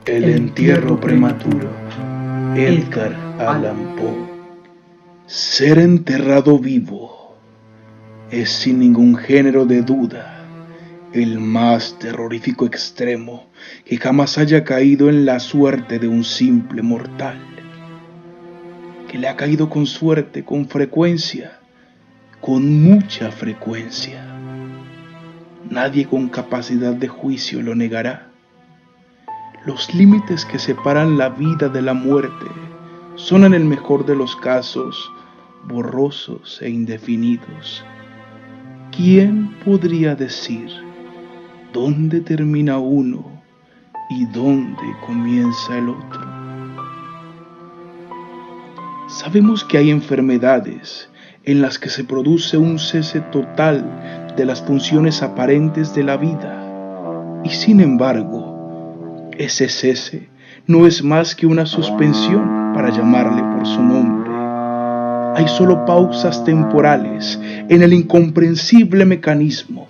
El entierro prematuro. Edgar Allan Poe. Ser enterrado vivo es sin ningún género de duda el más terrorífico extremo que jamás haya caído en la suerte de un simple mortal, que le ha caído con suerte, con frecuencia, con mucha frecuencia. Nadie con capacidad de juicio lo negará. Los límites que separan la vida de la muerte son, en el mejor de los casos, borrosos e indefinidos. ¿Quién podría decir dónde termina uno y dónde comienza el otro? Sabemos que hay enfermedades en las que se produce un cese total de las funciones aparentes de la vida, y sin embargo, ese cese no es más que una suspensión, para llamarle por su nombre. Hay solo pausas temporales en el incomprensible mecanismo.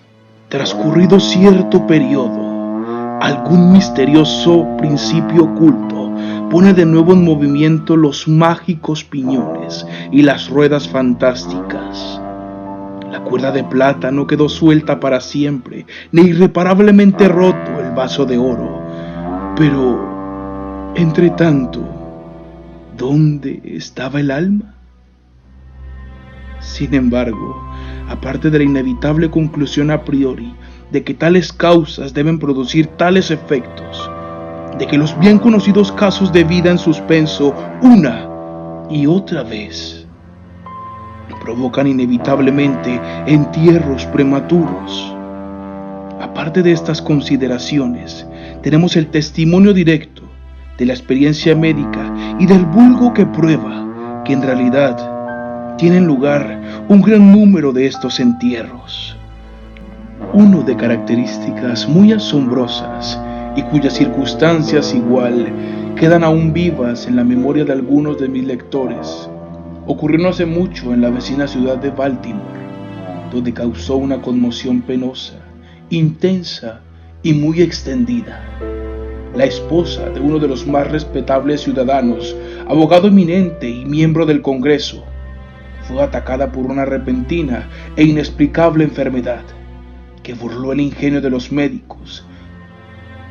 Transcurrido cierto periodo, algún misterioso principio oculto pone de nuevo en movimiento los mágicos piñones y las ruedas fantásticas. La cuerda de plata no quedó suelta para siempre, ni irreparablemente roto el vaso de oro. Pero, entre tanto, ¿dónde estaba el alma? Sin embargo, aparte de la inevitable conclusión a priori de que tales causas deben producir tales efectos, de que los bien conocidos casos de vida en suspenso una y otra vez provocan inevitablemente entierros prematuros. Aparte de estas consideraciones, tenemos el testimonio directo de la experiencia médica y del vulgo que prueba que en realidad tienen lugar un gran número de estos entierros. Uno de características muy asombrosas y cuyas circunstancias igual quedan aún vivas en la memoria de algunos de mis lectores, ocurrió no hace mucho en la vecina ciudad de Baltimore, donde causó una conmoción penosa, intensa y muy extendida. La esposa de uno de los más respetables ciudadanos, abogado eminente y miembro del Congreso, fue atacada por una repentina e inexplicable enfermedad que burló el ingenio de los médicos.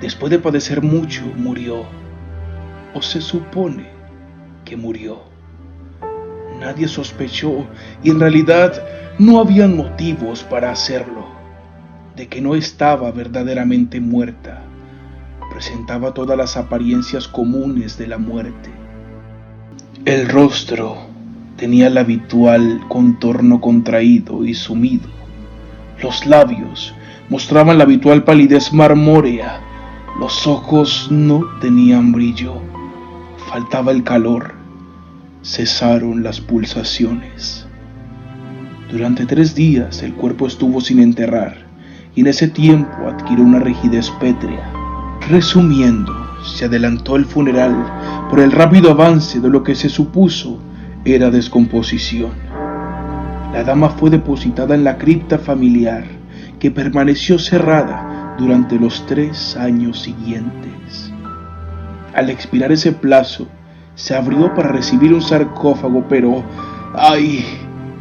Después de padecer mucho, murió, o se supone que murió. Nadie sospechó, y en realidad no habían motivos para hacerlo, de que no estaba verdaderamente muerta. Presentaba todas las apariencias comunes de la muerte. El rostro tenía el habitual contorno contraído y sumido. Los labios mostraban la habitual palidez marmórea. Los ojos no tenían brillo. Faltaba el calor. Cesaron las pulsaciones. Durante 3 días el cuerpo estuvo sin enterrar, y en ese tiempo adquirió una rigidez pétrea. Resumiendo, se adelantó el funeral por el rápido avance de lo que se supuso era descomposición. La dama fue depositada en la cripta familiar, que permaneció cerrada durante los 3 años siguientes. Al expirar ese plazo, se abrió para recibir un sarcófago, pero ¡ay!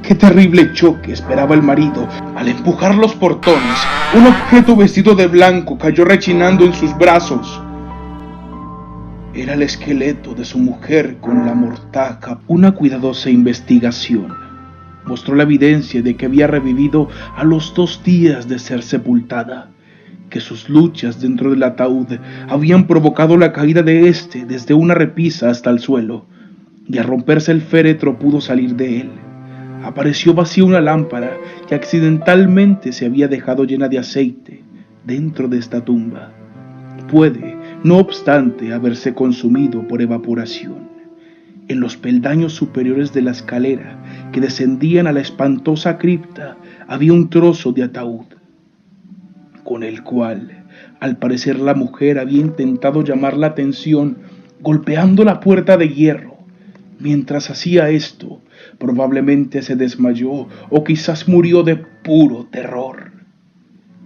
¡Qué terrible choque esperaba el marido! Al empujar los portones, un objeto vestido de blanco cayó rechinando en sus brazos. Era el esqueleto de su mujer con la mortaja. Una cuidadosa investigación mostró la evidencia de que había revivido a los 2 días de ser sepultada, que sus luchas dentro del ataúd habían provocado la caída de éste desde una repisa hasta el suelo, y al romperse el féretro pudo salir de él. Apareció vacía una lámpara que accidentalmente se había dejado llena de aceite dentro de esta tumba. Puede, no obstante, haberse consumido por evaporación. En los peldaños superiores de la escalera que descendían a la espantosa cripta había un trozo de ataúd, con el cual, al parecer, la mujer había intentado llamar la atención golpeando la puerta de hierro. Mientras hacía esto, probablemente se desmayó o quizás murió de puro terror.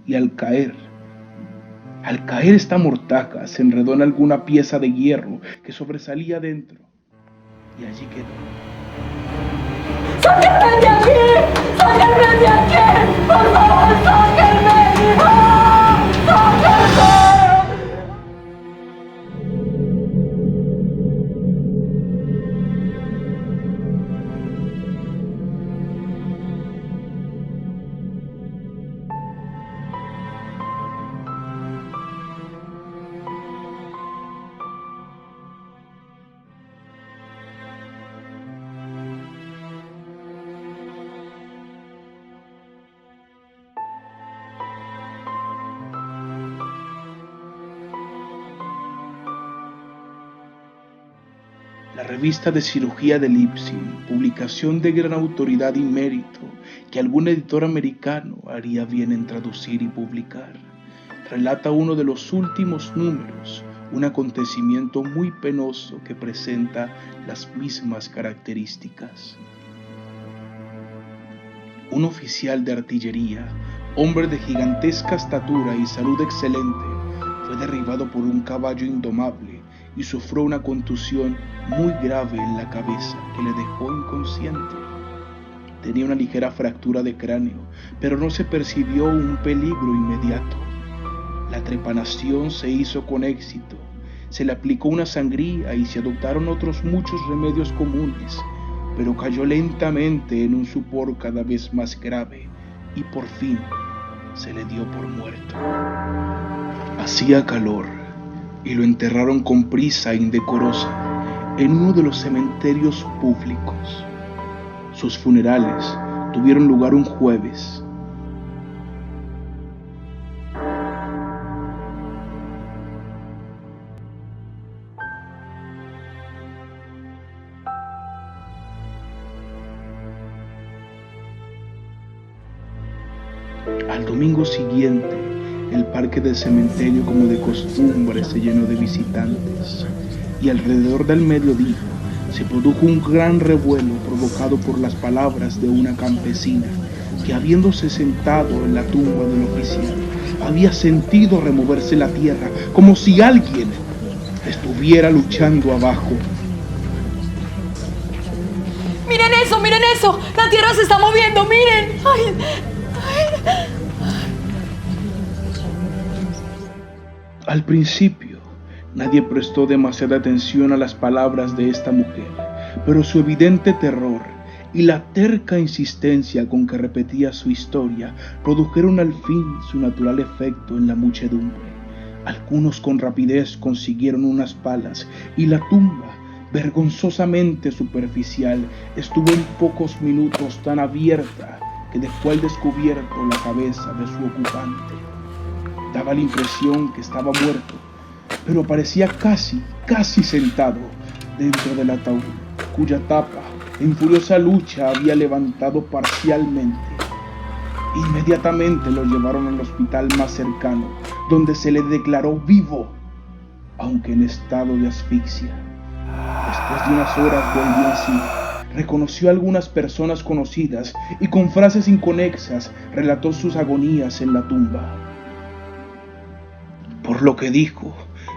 Y al caer, Al caer esta mortaja se enredó en alguna pieza de hierro que sobresalía dentro y allí quedó. ¡Sáquenme de aquí! ¡Sáquenme de aquí! ¡Por favor, sáquenme! ¡Ah! ¡Sáquenme! La revista de cirugía de Leipzig, publicación de gran autoridad y mérito que algún editor americano haría bien en traducir y publicar, relata uno de los últimos números, un acontecimiento muy penoso que presenta las mismas características. Un oficial de artillería, hombre de gigantesca estatura y salud excelente, fue derribado por un caballo indomable y sufrió una contusión muy grave en la cabeza que le dejó inconsciente. Tenía una ligera fractura de cráneo, pero no se percibió un peligro inmediato. La trepanación se hizo con éxito, se le aplicó una sangría y se adoptaron otros muchos remedios comunes, pero cayó lentamente en un sopor cada vez más grave y por fin se le dio por muerto. Hacía calor y lo enterraron con prisa indecorosa en uno de los cementerios públicos. Sus funerales tuvieron lugar un jueves. Al domingo siguiente, el parque del cementerio, como de costumbre, se llenó de visitantes, y alrededor del mediodía se produjo un gran revuelo provocado por las palabras de una campesina que, habiéndose sentado en la tumba del oficial, había sentido removerse la tierra como si alguien estuviera luchando abajo. Miren eso! ¡La tierra se está moviendo! ¡Miren! ¡Ay! Al principio, nadie prestó demasiada atención a las palabras de esta mujer, pero su evidente terror y la terca insistencia con que repetía su historia produjeron al fin su natural efecto en la muchedumbre. Algunos con rapidez consiguieron unas palas y la tumba, vergonzosamente superficial, estuvo en pocos minutos tan abierta que dejó al descubierto la cabeza de su ocupante. Daba la impresión que estaba muerto, pero parecía casi sentado dentro del ataúd, cuya tapa en furiosa lucha había levantado parcialmente. Inmediatamente lo llevaron al hospital más cercano, donde se le declaró vivo, aunque en estado de asfixia. Después de unas horas volvió en sí, reconoció a algunas personas conocidas y con frases inconexas relató sus agonías en la tumba. Por lo que dijo,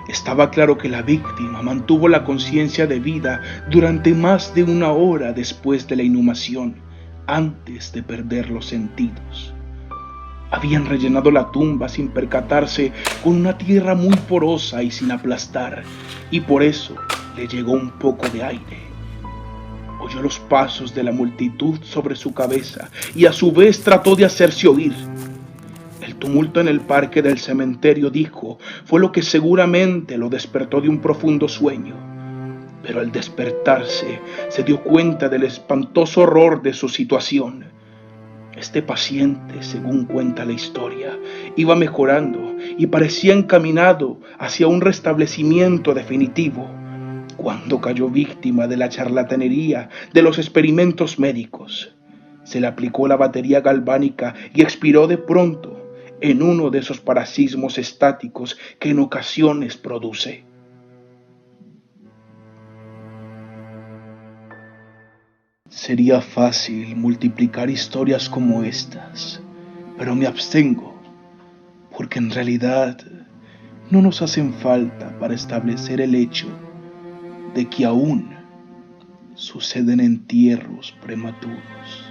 estaba claro que la víctima mantuvo la conciencia de vida durante más de una hora después de la inhumación, antes de perder los sentidos. Habían rellenado la tumba sin percatarse con una tierra muy porosa y sin aplastar, y por eso le llegó un poco de aire. Oyó los pasos de la multitud sobre su cabeza y a su vez trató de hacerse oír. El tumulto en el parque del cementerio, dijo, fue lo que seguramente lo despertó de un profundo sueño. Pero al despertarse se dio cuenta del espantoso horror de su situación. Este paciente, según cuenta la historia, iba mejorando y parecía encaminado hacia un restablecimiento definitivo, cuando cayó víctima de la charlatanería de los experimentos médicos. Se le aplicó la batería galvánica y expiró de pronto en uno de esos paroxismos estáticos que en ocasiones produce. Sería fácil multiplicar historias como estas, pero me abstengo, porque en realidad no nos hacen falta para establecer el hecho de que aún suceden entierros prematuros.